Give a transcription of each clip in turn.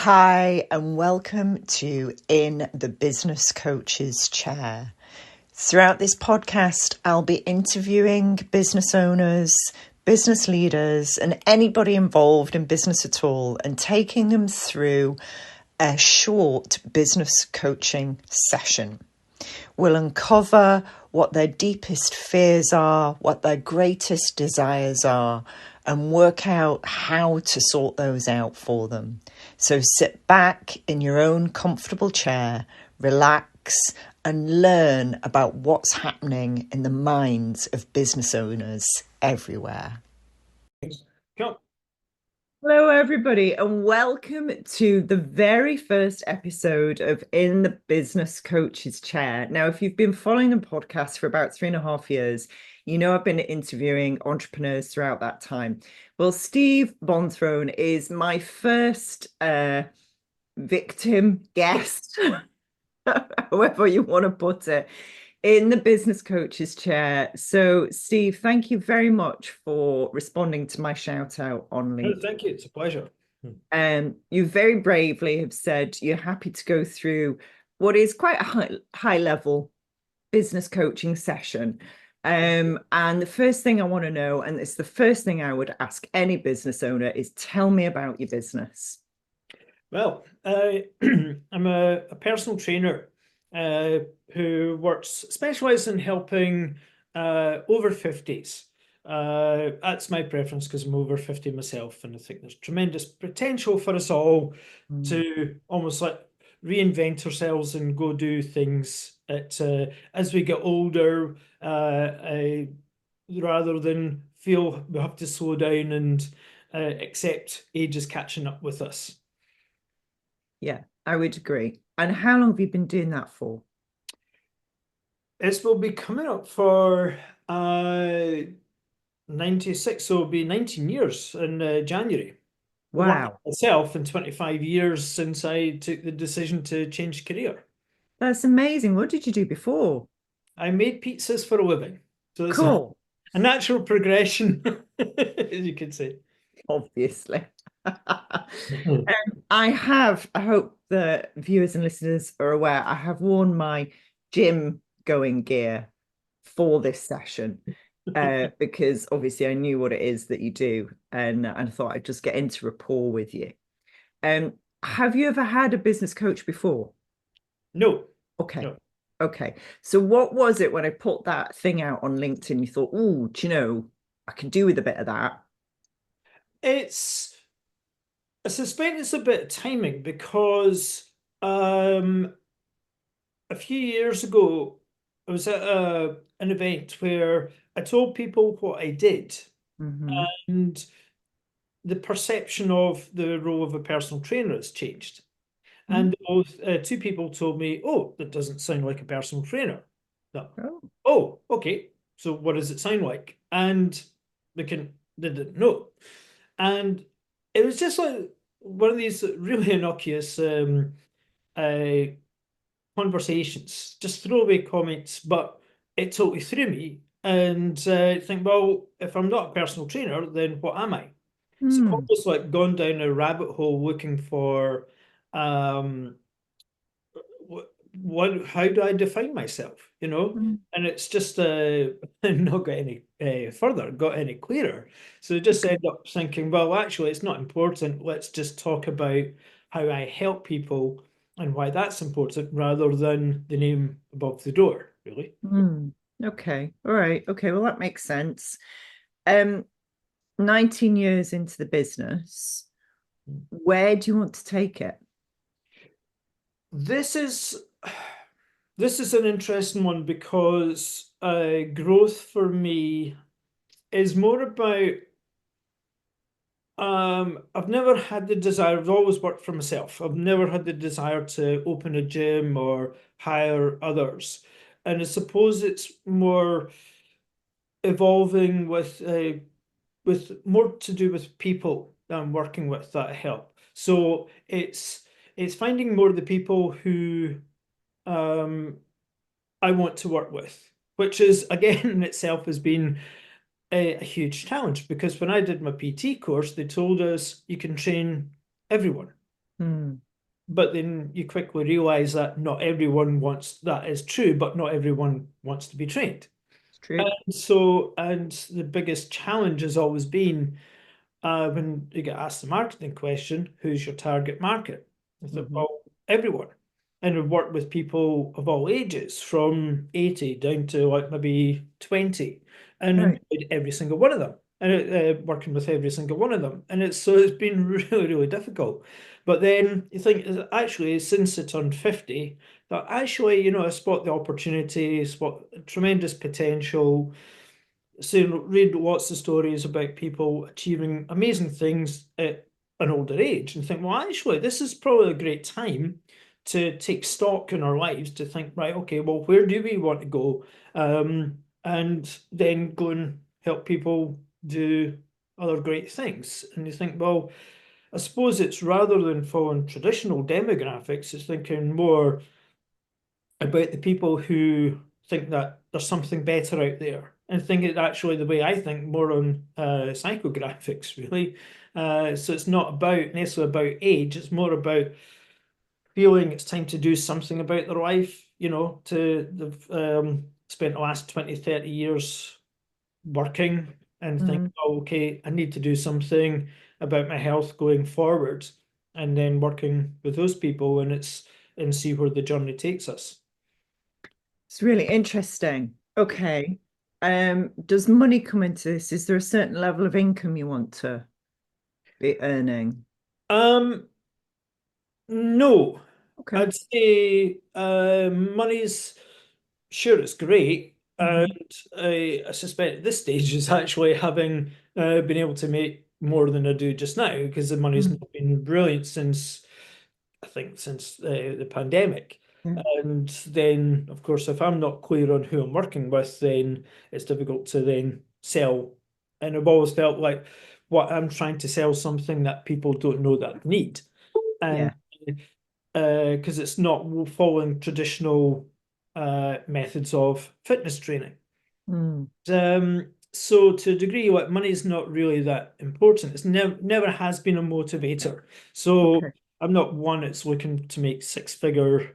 Hi, and welcome to In the Business Coach's Chair. Throughout this podcast, I'll be interviewing business owners, business leaders, and anybody involved in business at all, and taking them through a short business coaching session. We'll uncover what their deepest fears are, what their greatest desires are, and work out how to sort those out for them. So sit back in your own comfortable chair, relax, and learn about what's happening in the minds of business owners everywhere. Cool. Hello, everybody, and welcome to the very first episode of In the Business Coach's Chair. Now, if you've been following the podcast for about 3.5 years, you know I've been interviewing entrepreneurs throughout that time. Well, Steve Bonthrone is my first victim guest, however you want to put it, in the Business Coach's Chair. So, Steve, thank you very much for responding to my shout out on LinkedIn. Thank you. It's a pleasure. You very bravely have said you're happy to go through what is quite a high level business coaching session. And the first thing I want to know, and it's the first thing I would ask any business owner, is tell me about your business. Well, I'm a personal trainer who specializes in helping over 50s. That's my preference because I'm over 50 myself, and I think there's tremendous potential for us all to almost like reinvent ourselves and go do things as we get older, rather than feel we have to slow down and accept age is catching up with us. Yeah, I would agree. And how long have you been doing that for? It will be coming up for 96, so it'll be 19 years in January. Wow. Myself in 25 years since I took the decision to change career. That's amazing. What did you do before? I made pizzas for a living. So it's cool. A natural progression, as you could say. Obviously. I hope the viewers and listeners are aware, I have worn my gym going gear for this session because obviously I knew what it is that you do, and I thought I'd just get into rapport with you. Have you ever had a business coach before? No. Okay. No. Okay. So what was it when I put that thing out on LinkedIn? You thought, oh, do you know, I can do with a bit of that. I suspect it's a bit of timing because a few years ago, I was at an event where I told people what I did, and the perception of the role of a personal trainer has changed. And both two people told me, "Oh, that doesn't sound like a personal trainer." No. Oh, okay. So what does it sound like? And they didn't know. And it was just like one of these really innocuous conversations, just throwaway comments, but it totally threw me. And think, well, if I'm not a personal trainer, then what am I? So I've almost like gone down a rabbit hole looking for how do I define myself, and it's just not got any further, got any clearer. So just end up thinking, well, actually it's not important, let's just talk about how I help people and why that's important rather than the name above the door, really. Okay. All right. Okay, well, that makes sense. 19 years into the business, where do you want to take it? This is an interesting one because growth for me is more about I've never had the desire, I've always worked for myself. I've never had the desire to open a gym or hire others. And I suppose it's more evolving with more to do with people that I'm working with that help. So it's finding more of the people who I want to work with, which is again in itself has been a huge challenge because when I did my PT course, they told us you can train everyone. Mm. But then you quickly realize that not everyone wants that is true, but not everyone wants to be trained. It's true. And so, and the biggest challenge has always been when you get asked the marketing question, who's your target market? I thought, Hmm. well, everyone. And we've worked with people of all ages, from 80 down to like maybe 20, and Right. enjoyed every single one of them, and working with every single one of them. And it's been really, really difficult. But then you think, actually, since I turned 50, that actually, I spot the opportunity, spot tremendous potential, read lots of stories about people achieving amazing things at an older age and think, well, actually, this is probably a great time to take stock in our lives to think, right, okay, well, where do we want to go? And then go and help people do other great things. And you think, well, I suppose it's rather than following traditional demographics, it's thinking more about the people who think that there's something better out there and think it actually the way I think more on psychographics really. So it's not about necessarily about age, it's more about feeling it's time to do something about their life, to they've spent the last 20, 30 years working and think, Mm. oh, okay, I need to do something about my health going forward, and then working with those people and see where the journey takes us. It's really interesting. Okay. Does money come into this? Is there a certain level of income you want to be earning? Um, no, Okay. I'd say money's sure it's great, and Hmm. I suspect at this stage is actually having been able to make more than I do just now because the money's Mm. not been brilliant since I think since the pandemic. Yeah. And then, of course, if I'm not clear on who I'm working with, then it's difficult to then sell. And I've always felt like what I'm trying to sell something that people don't know that they need. And Yeah. because it's not following traditional methods of fitness training. Mm. So to a degree, like money's not really that important. It's never has been a motivator. So Okay. I'm not one that's looking to make six-figure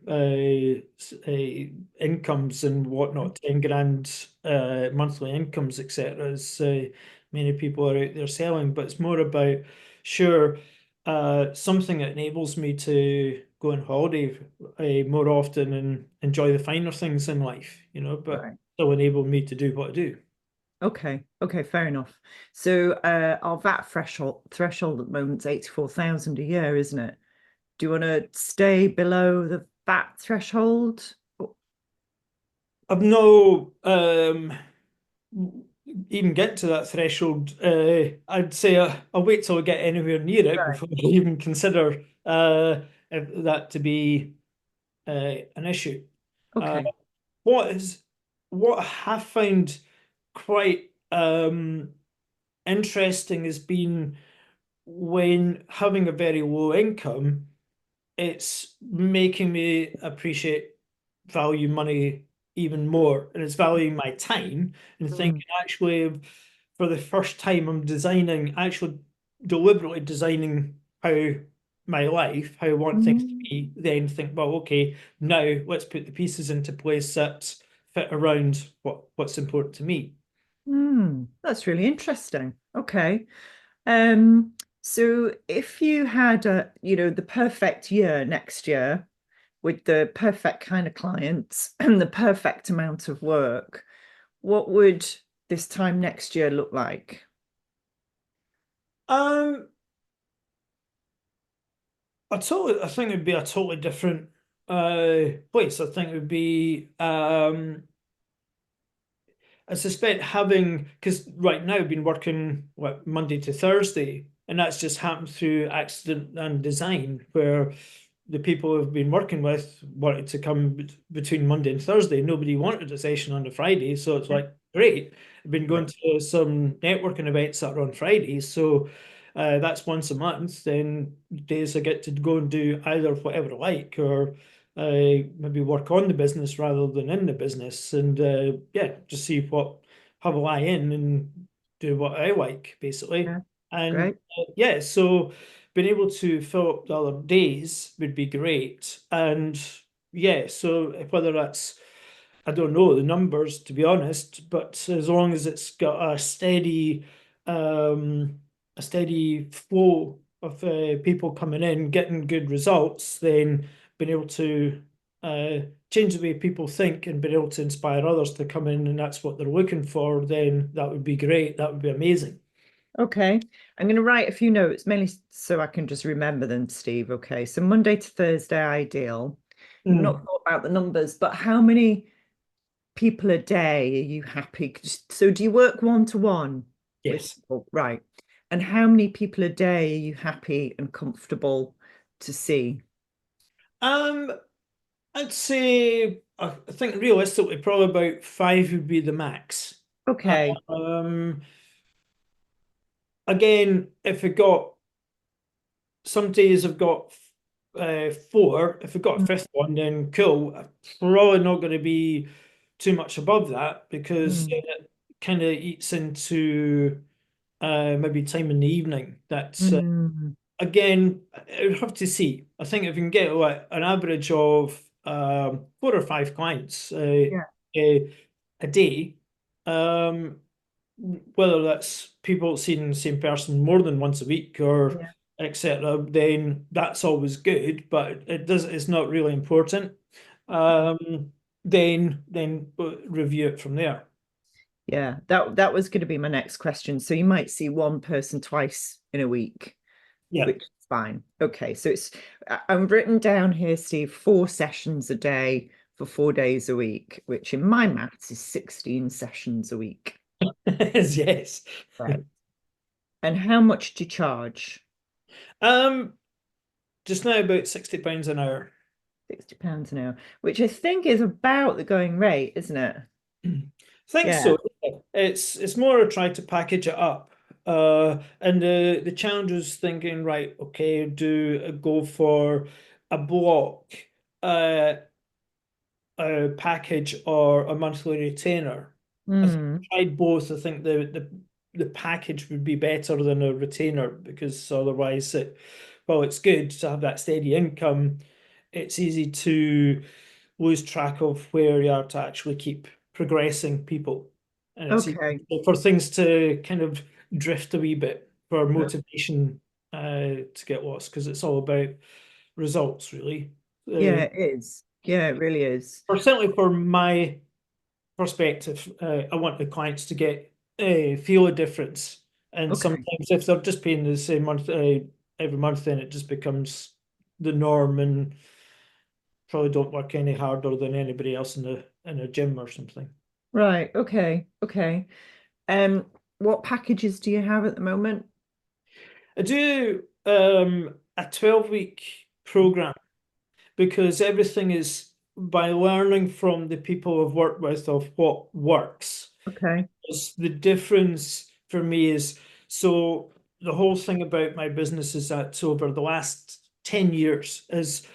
incomes and whatnot, 10 grand monthly incomes, etc. As many people are out there selling, but it's more about sure something that enables me to go on holiday more often and enjoy the finer things in life, but Right. still enable me to do what I do. Okay. Okay. Fair enough. So, our VAT threshold at the moment is 84,000 a year, isn't it? Do you want to stay below the VAT threshold? Oh, I've no even get to that threshold. I'd say I'll wait till I get anywhere near it right. before I even consider that to be an issue. Uh, Okay. what is what I have found quite interesting has been when having a very low income, it's making me appreciate value money even more, and it's valuing my time and Mm. thinking actually for the first time I'm designing, actually deliberately designing how my life, how I want things to Mm. be, then think, well, okay, now let's put the pieces into place that fit around what's important to me. Mm. That's really interesting. Okay. So if you had the perfect year next year with the perfect kind of clients and the perfect amount of work, what would this time next year look like? Um, I think it'd be a totally different place. I think it would be I suspect having, because right now I've been working what Monday to Thursday, and that's just happened through accident and design, where the people I've been working with wanted to come between Monday and Thursday. Nobody wanted a session on the Friday, so it's Yeah. like great. I've been Yeah. going to some networking events that are on Fridays, so that's once a month. Then days I get to go and do either whatever I like, or maybe work on the business rather than in the business, and yeah, just see what how I lie in and do what I like basically. Yeah. And Great. yeah, so being able to fill up the other days would be great. And yeah, so whether that's, I don't know the numbers to be honest, but as long as it's got um, a steady flow of people coming in, getting good results, then being able to uh, change the way people think and being able to inspire others to come in, and that's what they're looking for, then that would be great. That would be amazing. Okay. I'm going to write a few notes, mainly so I can just remember them, Steve. Okay. So Monday to Thursday, ideal. You've not Mm. thought about the numbers, but how many people a day are you happy? So do you work one to one with Yes. people? Right. And how many people a day are you happy and comfortable to see? Um, I'd say I think realistically probably about five would be the max. Okay. Um, Again, if it got some days I've got four. If I've got a fifth one, then cool. I'm probably not going to be too much above that because Mm, it kind of eats into maybe time in the evening. That's mm, again, I would have to see. I think if you can get like an average of four or five clients yeah. a day, um, whether that's people seeing the same person more than once a week or Yeah. etc., then that's always good, but it's not really important. Then review it from there. Yeah. That was going to be my next question. So you might see one person twice in a week, Yeah. which is fine. Okay. So I'm written down here, Steve, 4 sessions a day for 4 days a week, which in my maths is 16 sessions a week. Yes. Right. And how much do you charge? Um, just now about £60 an hour. £60 an hour, which I think is about the going rate, isn't it? Think Yeah. so. Yeah. It's more a try to package it up. And the challenge was thinking, right, okay, do a go for a block, uh, a package or a monthly retainer. I think Mm, I tried both. I think the package would be better than a retainer because otherwise well, it's good to have that steady income. It's easy to lose track of where you are to actually keep progressing people. And it's easy okay. for things to kind of drift a wee bit for Uh, motivation to get lost because it's all about results, really. Yeah, Uh, it is. Yeah, it really is. or certainly for my perspective, I want the clients to get feel a difference. And Okay. sometimes if they're just paying the same month every month, then it just becomes the norm and probably don't work any harder than anybody else in a gym or something. Right. Okay. Okay. Um, what packages do you have at the moment? I do a 12-week program because everything is by learning from the people I've worked with of what works. Okay. The difference for me is so the whole thing about my business is that over the last 10 years is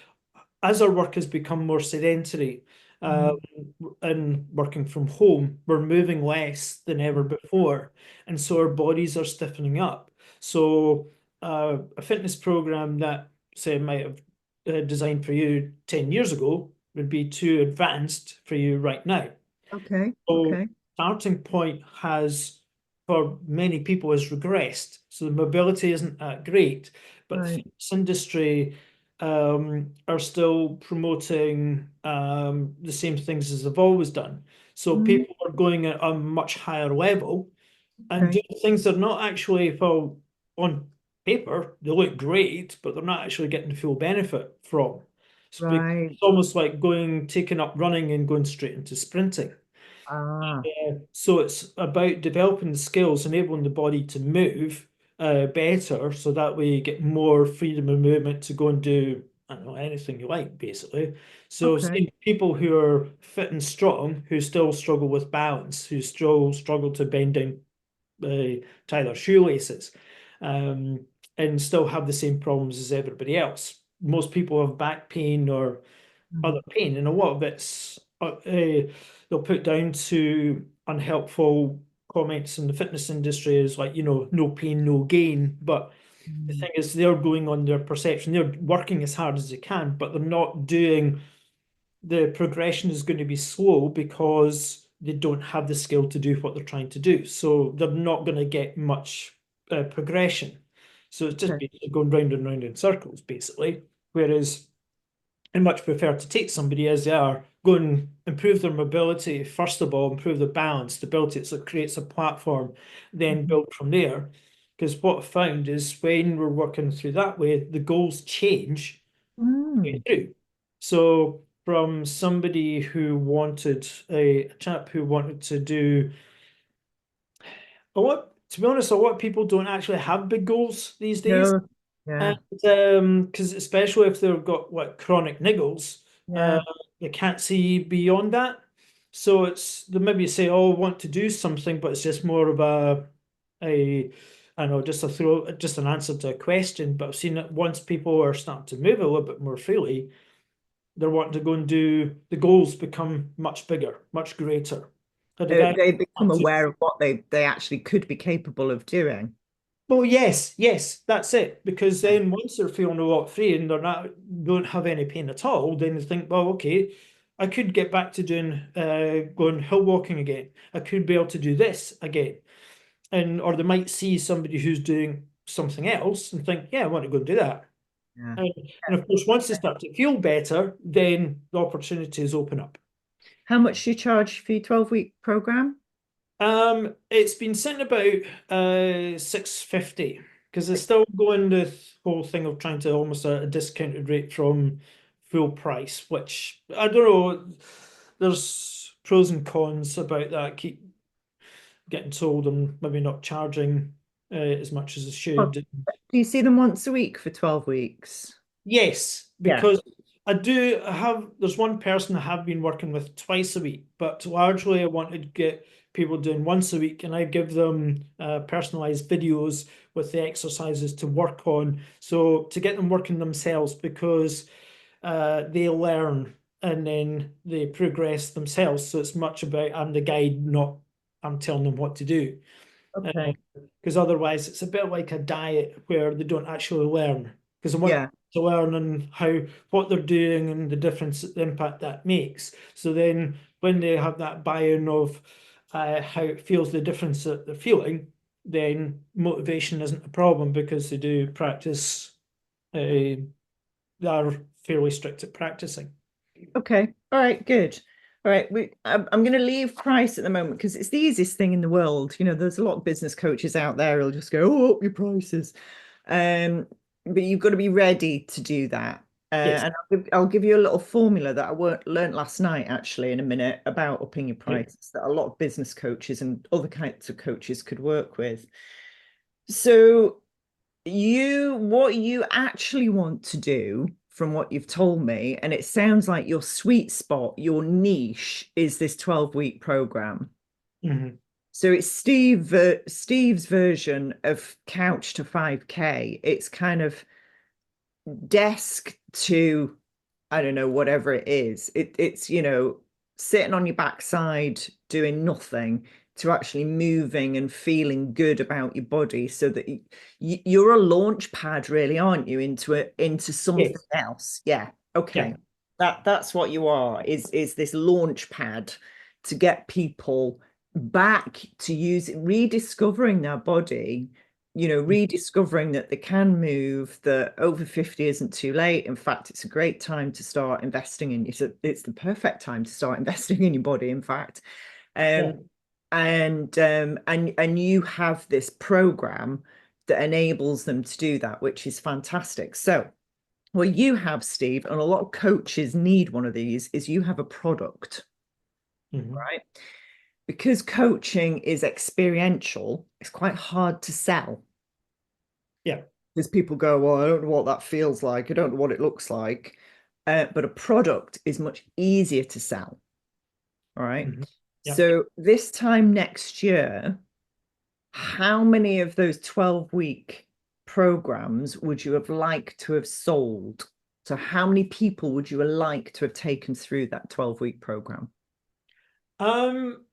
as our work has become more sedentary um, Mm, and working from home, we're moving less than ever before. And so our bodies are stiffening up. So a fitness program that, say, might have designed for you 10 years ago would be too advanced for you right now. okay. So Okay. starting point has, for many people, has regressed. So the mobility isn't that great, but the Right. fitness industry are still promoting the same things as they've always done. So Mm, people are going at a much higher level and okay. doing things that are not actually, well, on paper, they look great, but they're not actually getting the full benefit from. Right. It's almost like taking up running and going straight into sprinting. Ah, So it's about developing the skills, enabling the body to move better, so that way you get more freedom of movement to go and do, I don't know, anything you like, basically. So okay. seeing people who are fit and strong, who still struggle with balance, who still struggle to bend down, tie their shoelaces, um, and still have the same problems as everybody else. Most people have back pain or Mm, other pain, and a lot of it's they'll put down to unhelpful comments in the fitness industry is like, no pain, no gain. But The Mm. thing is, they're going on their perception. They're working as hard as they can, but they're not doing the progression is going to be slow because they don't have the skill to do what they're trying to do. So they're not going to get much progression. So it's just Okay. basically going round and round in circles, basically. Whereas I much prefer to take somebody as they are, go and improve their mobility, first of all, improve their balance, stability, so it creates a platform, then Mhm. build from there. Because what I found is when we're working through that way, the goals change Mm. through. So from somebody who wanted a chap who wanted to do a lot, to be honest, a lot of people don't actually have big goals these days. No. Yeah. And because especially if they've got like chronic niggles, uh, Yeah. they can't see beyond that. So it's they maybe say, "Oh, I want to do something," but it's just more of a I don't know, just an answer to a question. But I've seen that once people are starting to move a little bit more freely, they're wanting to go and do the goals become much bigger, much greater. Had a guy They become aware of what they actually could be capable of doing. well, yes, yes, that's it. Because then once they're feeling a lot free and they're not don't have any pain at all, then they think, well, okay, I could get back to doing going hill walking again. I could be able to do this again. And or they might see somebody who's doing something else and think, yeah, I want to go and do that. Yeah. And, and of course, once they start to feel better, then the opportunities open up. How much do you charge for your 12-week program? It's been sitting about 650 because they're still going the whole thing of trying to almost a discounted rate from full price, which I don't know. There's pros and cons about that. Keep getting told I'm maybe not charging as much as I Oh, should. do you see them once a week for 12 weeks? Yes, Yeah. because I have, there's one person I have been working with twice a week, but largely I wanted to get people doing once a week and I give them personalized videos with the exercises to work on. So to get them working themselves because they learn and then they progress themselves. So it's much about I'm the guide, not I'm telling them what to do. Okay. Because otherwise, it's a bit like a diet where they don't actually learn. Because I want Yeah. to learn and how what they're doing and the difference, the impact that makes. So then, when they have that buy-in of how it feels, the difference that they're feeling, then motivation isn't a problem because they do practice. They are fairly strict at practicing. Okay. All right. Good. All right. I'm going to leave price at the moment because it's the easiest thing in the world. There's a lot of business coaches out there who'll just go, oh, up your prices. Um, but you've got to be ready to do that. Yes. And I'll give you a little formula that learned last night, actually, in a minute about upping your Okay. prices that a lot of business coaches and other kinds of coaches could work with. So what you actually want to do from what you've told me, and it sounds like your sweet spot, your niche is this 12-week program. Mhm. So it's Steve's version of couch to 5K. It's kind of desk to, I don't know, whatever it is. It's sitting on your backside doing nothing to actually moving and feeling good about your body so that you're a launch pad, really, aren't you, into something Yes. else? Yeah. Yeah. Okay. That's what you are, is this launch pad to get people back to rediscovering their body, rediscovering that they can move, that over 50 isn't too late. In fact, it's a great time to start investing in you. It's the perfect time to start investing in your body, in fact. Yeah. Um, and you have this program that enables them to do that, which is fantastic. So what you have, Steve, and a lot of coaches need one of these, is you have a product, Mhm. right? Because coaching is experiential, it's quite hard to sell Yeah. because people go, well, I don't know what that feels like. I don't know what it looks like. But a product is much easier to sell. All right. Mhm. Yeah. So this time next year, how many of those 12-week programs would you have liked to have sold? So how many people would you have liked to have taken through that 12-week program? Um,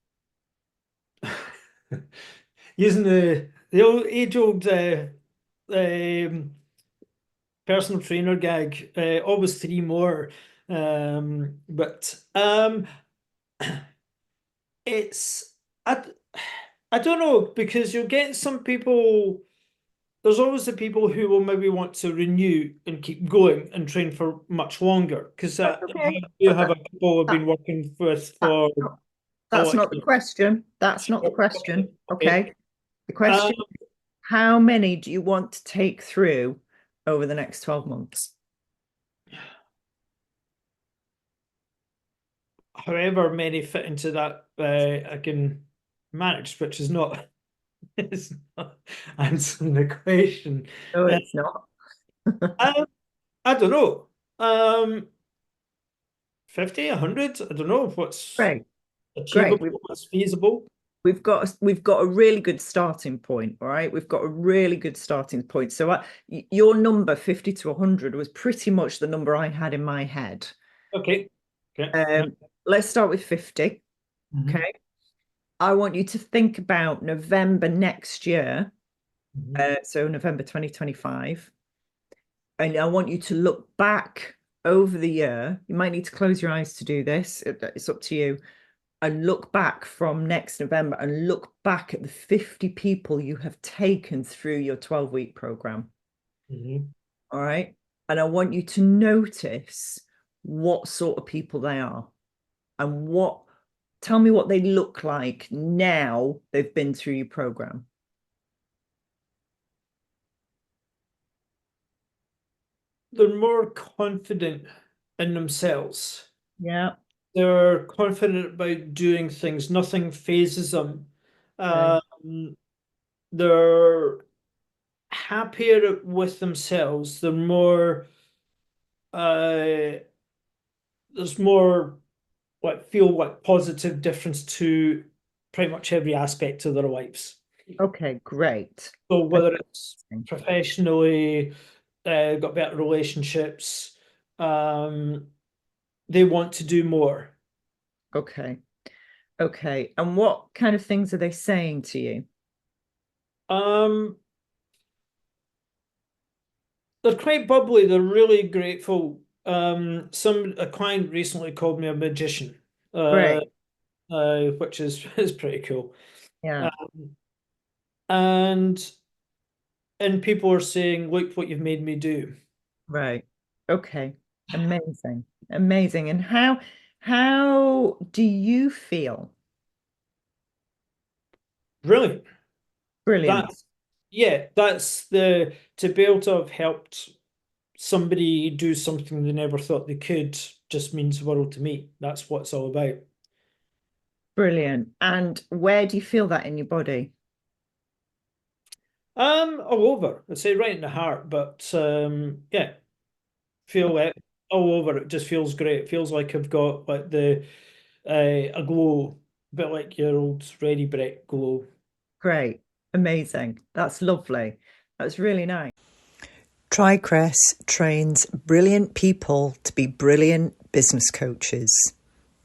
using the old age old personal trainer gig. Always three more. But it's I I don't know, because you'll get some people. There's always the people who will maybe want to renew and keep going and train for much longer. Because That's I okay. do But have a couple I've that, been working with that's for not, a that's lot of not the years. question. That's not the question. Okay. Okay. The Um, question, how many do you want to take through over the next 12 months? However many fit into that, I can manage, which is not, is not answering the question. No, Uh, it's not. I, I don't know. 50, 100? I don't know what's Great. Great. achievable, what's feasible. We've got a really good starting point, all right? We've got a really good starting point. So your number 50 to 100 was pretty much the number I had in my head. Okay. Okay. Yeah. Let's start with 50. Mhm. Okay. I want you to think about November next year, Mhm. so November 2025. And I want you to look back over the year. You might need to close your eyes to do this. It's up to you. And look back from next November and look back at the 50 people you have taken through your 12-week program. Mhm. All right. And I want you to notice what sort of people they are and tell me what they look like now they've been through your program. They're more confident in themselves. Yeah. They're confident about doing things. Nothing phases them. Okay. Um, they're happier with themselves. They're more, there's more what feel what positive difference to pretty much every aspect of their lives. Okay, great. So whether it's Amazing. professionally, got better relationships, um, they want to do more. Okay. Okay. And what kind of things are they saying to you? Um, they're quite bubbly. They're really grateful. A client recently called me a magician, uh, Great. which is is pretty cool. Yeah. Um, and people are saying, "Look what you've made me do." Right. Okay. Amazing. Amazing. And how do you feel? Brilliant. Brilliant. That's yeah. That's the to be able to have helped somebody do something they never thought they could just means the world to me. That's what it's all about. Brilliant. And where do you feel that in your body? All over. I'd say right in the heart, but yeah, feel it all over. It just feels great. It feels like I've got like the a glow, a bit like your old Ready Brek glow. Great. Amazing. That's lovely. That's really nice. TriCress trains brilliant people to be brilliant business coaches.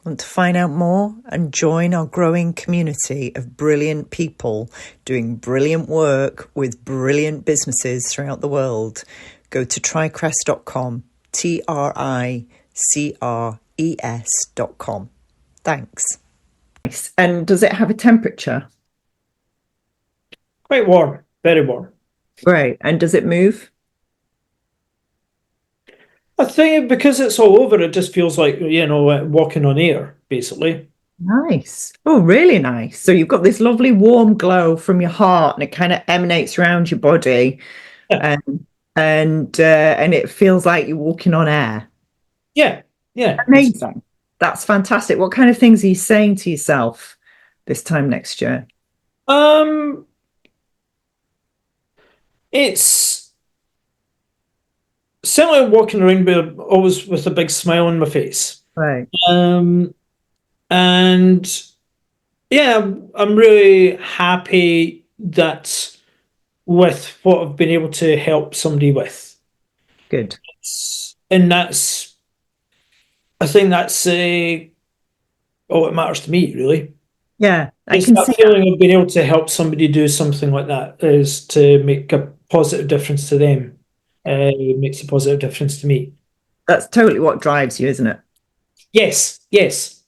Want to find out more and join our growing community of brilliant people doing brilliant work with brilliant businesses throughout the world? Go to tricress.com, TRICRES.com. Thanks. Nice. And does it have a temperature? Quite warm, very warm. Great. And does it move? I think because it's all over, it just feels like, walking on air, basically. Nice. Oh, really nice. So you've got this lovely warm glow from your heart and it kind of emanates around your body Yeah, and and it feels like you're walking on air. yeah, yeah. Amazing. That's fantastic. What kind of things are you saying to yourself this time next year? Um, it's certainly walking around with always with a big smile on my face. Right. Um, and yeah, I'm really happy that with what I've been able to help somebody with. Good. And that's, I think that's all that matters to me, really. Yeah, I Just can that see that. feeling of being able to help somebody do something like that is to make a positive difference to them, makes a positive difference to me. That's totally what drives you, isn't it? Yes, yes.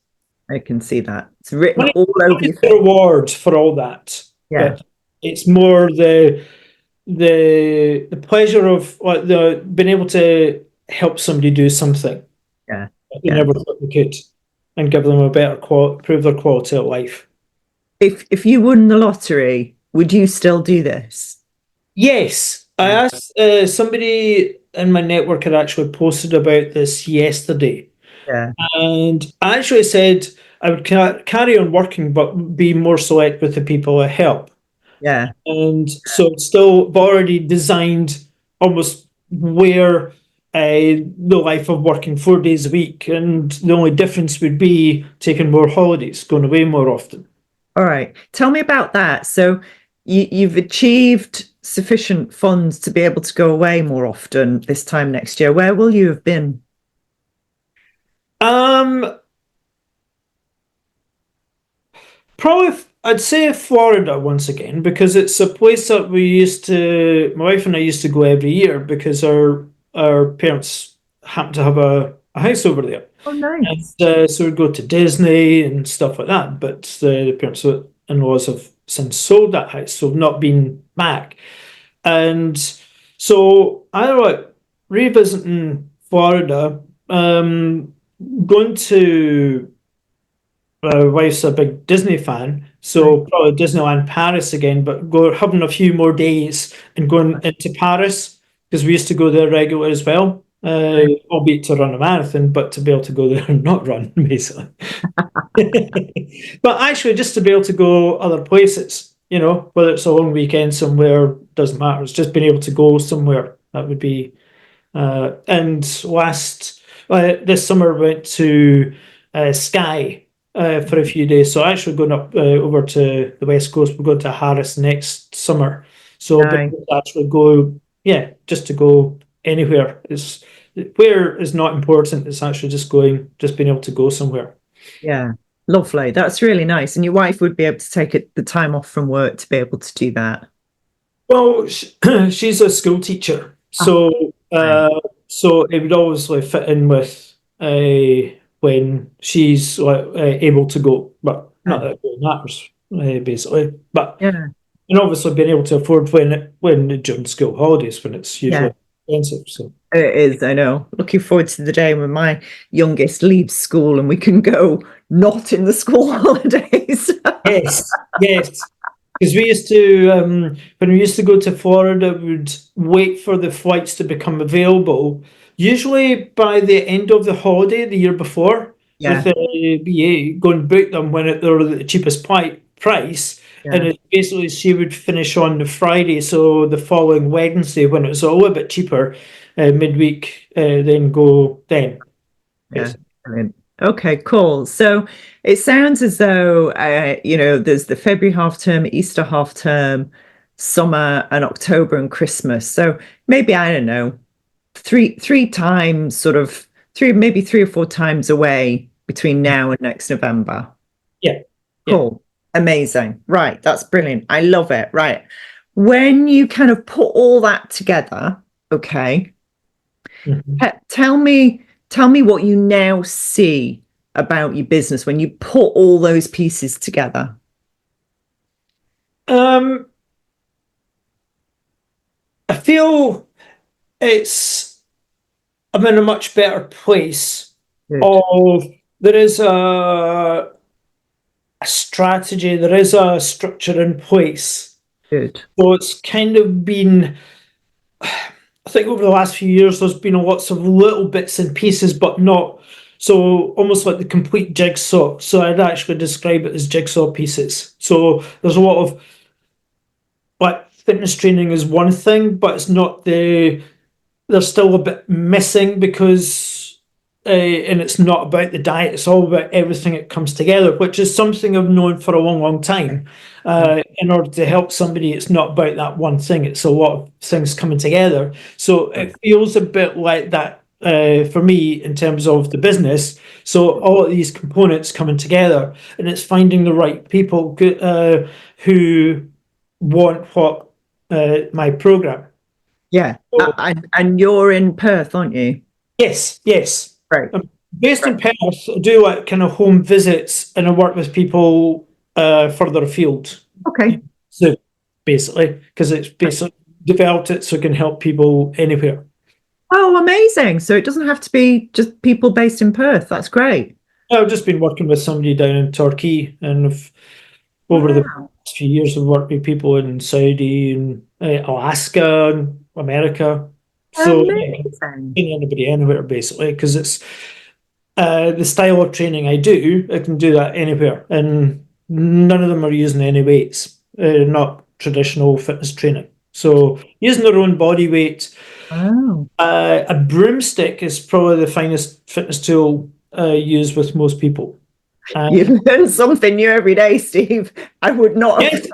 I can see that. It's written Money, all over money's your the face. reward for all that, Yeah, but it's more the pleasure of like the being able to help somebody do something yeah, that they yeah. never thought they could, and give them a better improve their quality of life. If you won the lottery, would you still do this? Yes, I Yeah, asked somebody in my network had actually posted about this yesterday, yeah, and I actually said I would carry on working, but be more select with the people I help. yeah. And so it's still already designed almost where the life of working 4 days a week, and the only difference would be taking more holidays, going away more often. All right. Tell me about that. So you've achieved sufficient funds to be able to go away more often this time next year. Where will you have been? Um, Probably I'd say Florida once again, because it's a place that my wife and I used to go every year because our parents happen to have a house over there. Oh, And nice. so we'd go to Disney and stuff like that. But the parents-in-laws have since sold that house, so have not been back. And so I like revisiting Florida, going to my wife's a big Disney fan, Right. so probably Disneyland Paris again, but go having a few more days and going into Paris because we used to go there regularly as well, Right. albeit to run a marathon, but to be able to go there and not run, basically. But actually, just to be able to go other places, whether it's a long weekend somewhere, doesn't matter. It's just being able to go somewhere. That would be. And this summer, went to Skye for a few days. So actually going up over to the West Coast. We're going to Harris next summer. So being Nice. able to actually go, yeah, just to go anywhere is where is not important. It's actually just being able to go somewhere. Yeah. Lovely. That's really nice. And your wife would be able to take the time off from work to be able to do that. Well, she's a school teacher, Ah, right. so it would always like fit in with when she's like able to go, but Yeah. not that it really matters, basically. But Yeah. and obviously being able to afford when during school holidays when it's Yeah. usually expensive. So It is, I know. Looking forward to the day when my youngest leaves school and we can go not in the school holidays. yes, yes. Because we used to, when we used to go to Florida, we'd wait for the flights to become available, usually by the end of the holiday the year before, with Yeah, the BA, go and book them when they're the cheapest price. And yeah, it basically, she would finish on the Friday, so the following Wednesday, when it was a little bit cheaper, midweek, then go then, yeah. basically. Brilliant. Okay, cool. So it sounds as though there's the February half term, Easter half term, summer, and October and Christmas. So maybe I don't know, three times, sort of maybe 3 or 4 times away between now and next November. Yeah, yeah. Cool. Amazing. Right. That's brilliant. I love it. Right. When you kind of put all that together, okay, Mhm. tell me what you now see about your business when you put all those pieces together. Um, I feel it's I'm in a much better place Good. of there is a strategy, there is a structure in place. Good. So it's kind of been, I think over the last few years, there's been lots of little bits and pieces, but not so almost like the complete jigsaw. So I'd actually describe it as jigsaw pieces. So there's a lot of like fitness training is one thing, but it's not there's still a bit missing because and it's not about the diet, it's all about everything that comes together, which is something I've known for a long, long time. In order to help somebody, it's not about that one thing, it's a lot of things coming together. So it feels a bit like that for me in terms of the business. So all of these components coming together, and it's finding the right people who want what my program. Yeah. So, And you're in Perth, aren't you? yes, yes. Right. I'm based in Perth. I do like kind of home visits, and I work with people further afield. Okay. So basically, because it's basically developed it so it can help people anywhere. Oh, amazing. So it doesn't have to be just people based in Perth. That's great. I've just been working with somebody down in Turkey, and over the Wow. past few years, I've worked with people in Saudi and Alaska and America. So yeah, Amazing. anybody anywhere basically, because it's the style of training I do. I can do that anywhere, and none of them are using any weights, not traditional fitness training. So using their own body weight. Wow. A broomstick is probably the finest fitness tool used with most people. You learn something new every day, Steve. I would not have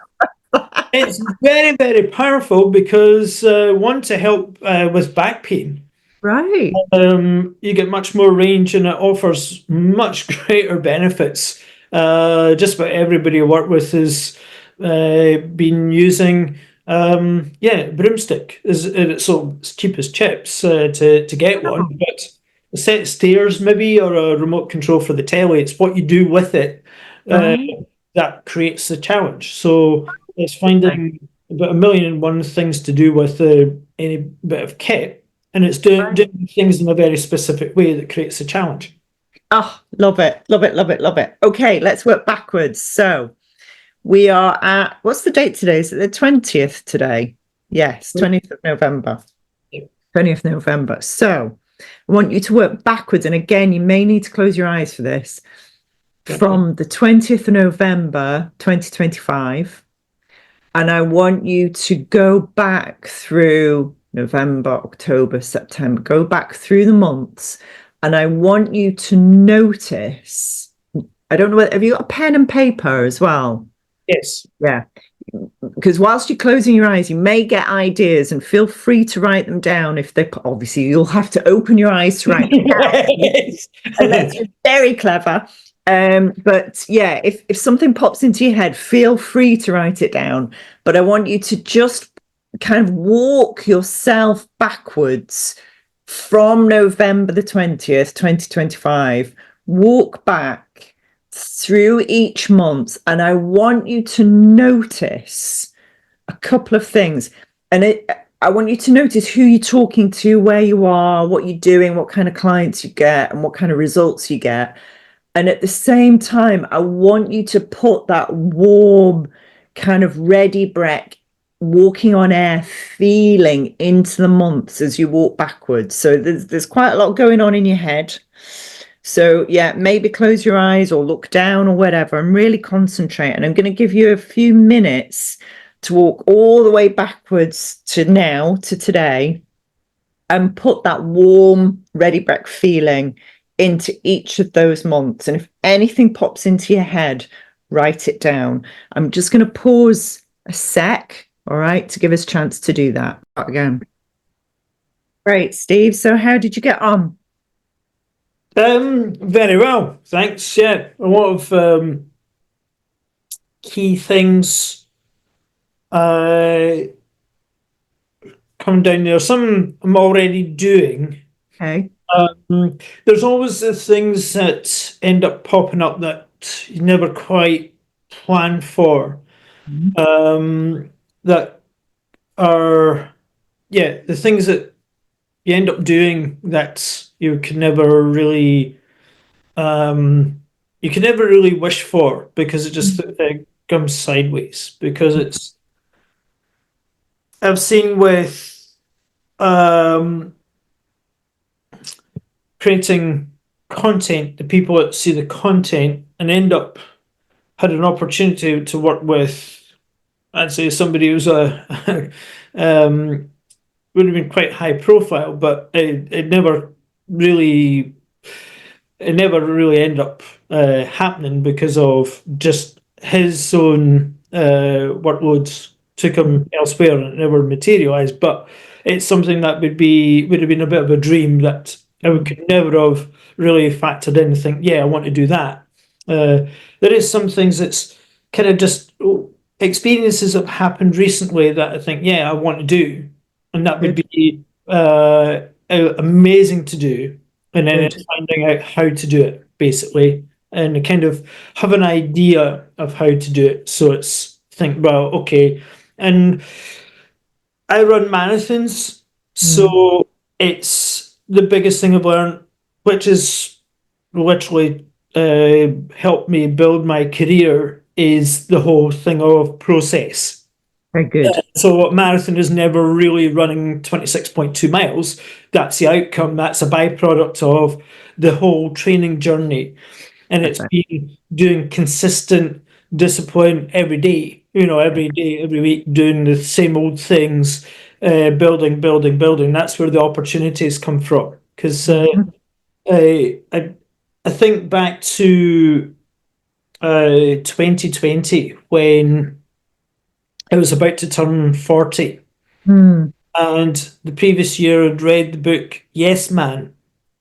Yes, it's very, very powerful because one, to help with back pain. Right. You get much more range and it offers much greater benefits. Just about everybody I work with has been using, broomstick. It's sort of as cheap as chips to get one, Oh, but a set of stairs maybe or a remote control for the telly. It's what you do with it uh, right. that creates the challenge. So it's Okay. finding about a million and one things to do with any bit of kit, and it's Right. doing things in a very specific way that creates a challenge. Oh, love it. Love it. Love it. Love it. Okay, let's work backwards. So we are at, what's the date today? Is it the 20th today? Yes, 20th of November. 20th November. So I want you to work backwards. And again, you may need to close your eyes for this. From the 20th of November, 2025. And I want you to go back through November, October, September, go back through the months. And I want you to notice, I don't know whether, have you got a pen and paper as well? Yes. Yeah. Because whilst you're closing your eyes, you may get ideas and feel free to write them down. If they, obviously, you'll have to open your eyes to write them down. Yes. Unless you're very clever. But yeah, if something pops into your head, feel free to write it down. But I want you to just kind of walk yourself backwards from November the 20th, 2025. Walk back through each month, and I want you to notice a couple of things. I want you to notice who you're talking to, where you are, what you're doing, what kind of clients you get, and what kind of results you get. And at the same time, I want you to put that warm, kind of ready breath, walking on air feeling into the months as you walk backwards. So there's quite a lot going on in your head. So yeah, maybe close your eyes or look down or whatever and really concentrate. And I'm going to give you a few minutes to walk all the way backwards to now, to today, and put that warm, ready breath feeling into each of those months. And if anything pops into your head, write it down. I'm just going to pause a sec, all right, to give us a chance to do that again. Great, Steve. So how did you get on? Very well, thanks. Yeah, a lot of key things come down there. Some I'm already doing. Okay. There's always the things that end up popping up that you never quite plan for. That are, yeah, the things that you end up doing that you can never really wish for because it just comes sideways. Because it's I've seen with um, creating content, the people that see the content and end up had an opportunity to work with, I'd say somebody who's a would have been quite high profile, but it never really ended up happening because of just his own workloads took him elsewhere and it never materialized. But it's something that would have been a bit of a dream that I could never have really factored in and think, yeah, I want to do that. There is some things that's kind of just experiences have happened recently that I think, yeah, I want to do, and that would Good. be amazing to do, and then Good. it's finding out how to do it basically, and kind of have an idea of how to do it. So it's think, well, okay, and I run marathons, Mm. so it's the biggest thing I've learned, which is literally helped me build my career, is the whole thing of process. Very good. So a marathon is never really running 26.2 miles. That's the outcome. That's a byproduct of the whole training journey. And it's Perfect. been doing consistent discipline every day, every day, every week, doing the same old things, building, building, building. That's where the opportunities come from. Because Mhm. I think back to 2020 when I was about to turn 40. Mm. And the previous year I'd read the book Yes Man,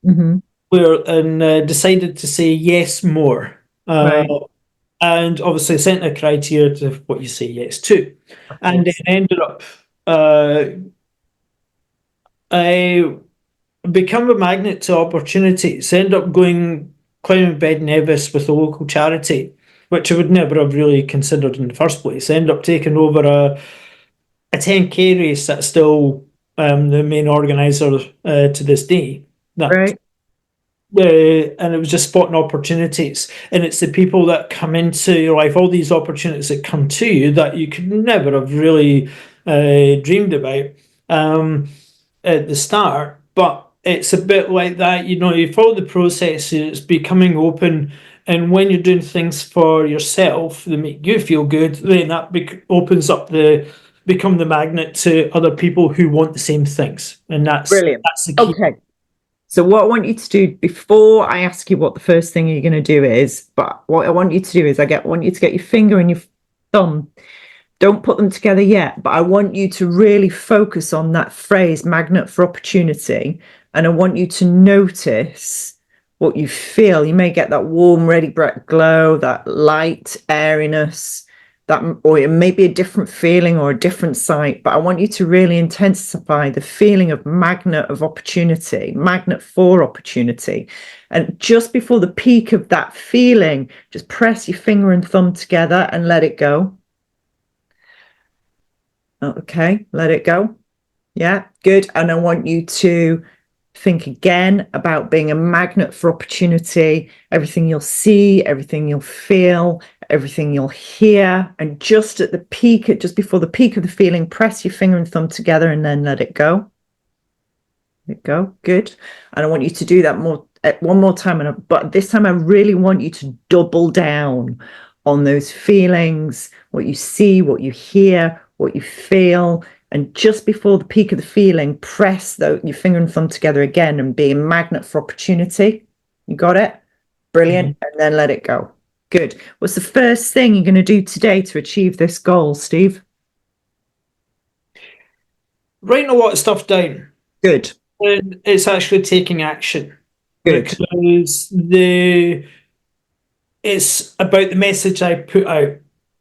Mhm. where and decided to say yes more. Right. And obviously sent a criteria to what you say yes to. Of And then course. ended up I become a magnet to opportunities. End up going climbing Bed Nevis with a local charity, which I would never have really considered in the first place. End up taking over a 10K race that's still the main organizer to this day. That Right. and it was just spotting opportunities, and it's the people that come into your life, all these opportunities that come to you that you could never have really dreamed about at the start. But it's a bit like that, you follow the process, it's becoming open, and when you're doing things for yourself that make you feel good, then that opens up become the magnet to other people who want the same things, and that's Brilliant. that's the key. Okay. So what I want you to do before I ask you what the first thing you're going to do is, but what I want you to do is want you to get your finger and your thumb. Don't put them together yet, but I want you to really focus on that phrase, magnet for opportunity. And I want you to notice what you feel. You may get that warm, ready breath glow, that light airiness, that, or it may be a different feeling or a different sight, but I want you to really intensify the feeling of magnet of opportunity, magnet for opportunity. And just before the peak of that feeling, just press your finger and thumb together and let it go. Okay, let it go. Yeah, good. And I want you to think again about being a magnet for opportunity, everything you'll see, everything you'll feel, everything you'll hear. And just at the peak, just before the peak of the feeling, press your finger and thumb together and then let it go. Let it go. Good. And I want you to do that one more time. But this time I really want you to double down on those feelings, what you see, what you hear, what you feel. And just before the peak of the feeling, press your finger and thumb together again and be a magnet for opportunity. You got it? Brilliant. And then let it go. Good. What's the first thing you're going to do today to achieve this goal, Steve? Writing a lot of stuff down. Good. And it's actually taking action, Good. because it's about the message I put out,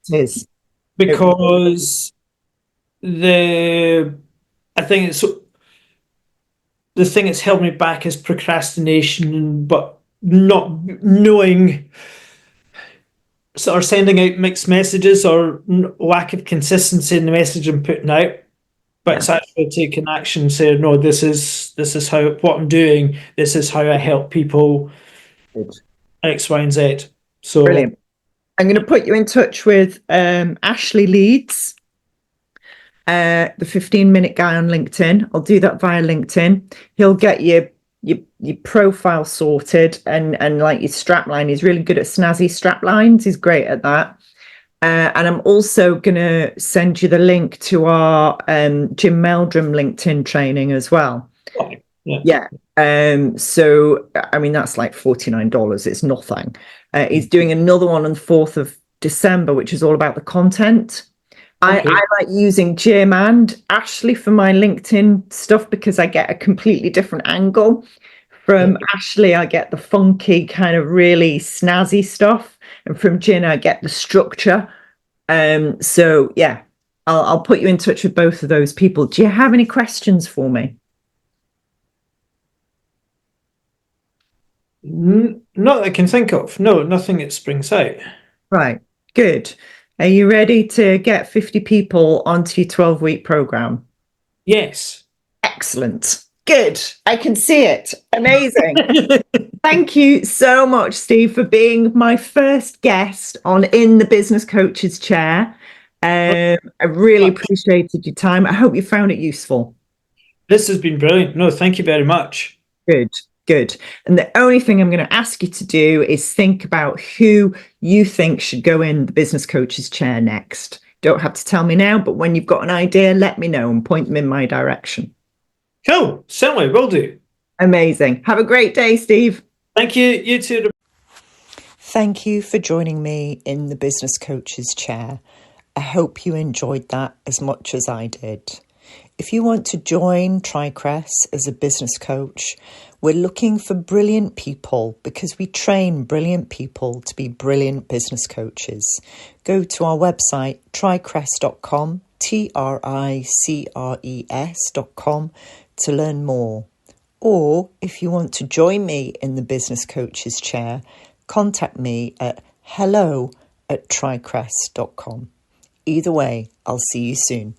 It is. because the I think it's the thing that's held me back is procrastination, but not knowing, or sending out mixed messages, or lack of consistency in the message I'm putting out. But it's actually taking action, saying, no, this is how what I'm doing, this is how I help people, Good. X, Y, and Z. So Brilliant. I'm going to put you in touch with Ashley Leeds, the 15-minute guy on LinkedIn. I'll do that via LinkedIn. He'll get your profile sorted and like your strapline. He's really good at snazzy straplines. He's great at that. And I'm also going to send you the link to our Jim Meldrum LinkedIn training as well. Yeah. So, I mean, that's like $49. It's nothing. He's doing another one on the 4th of December, which is all about the content. I like using Jim and Ashley for my LinkedIn stuff because I get a completely different angle. From Ashley, I get the funky kind of really snazzy stuff. And from Jim, I get the structure. So yeah, I'll put you in touch with both of those people. Do you have any questions for me? Not that I can think of. No, nothing that springs out. Right, good. Are you ready to get 50 people onto your 12-week program? Yes. Excellent. Good. I can see it. Amazing. Thank you so much, Steve, for being my first guest on In the Business Coach's Chair. I really appreciated your time. I hope you found it useful. This has been brilliant. No, thank you very much. Good, good. And the only thing I'm going to ask you to do is think about who you think should go in the Business Coach's Chair next. Don't have to tell me now, but when you've got an idea, let me know and point them in my direction. Cool. Certainly will do. Amazing. Have a great day, Steve. Thank you. You too. Thank you for joining me in the Business Coach's Chair. I hope you enjoyed that as much as I did. If you want to join TriCress as a business coach, we're looking for brilliant people because we train brilliant people to be brilliant business coaches. Go to our website, tricress.com, tricres.com, to learn more. Or if you want to join me in the Business Coach's Chair, contact me at hello@tricress.com. Either way, I'll see you soon.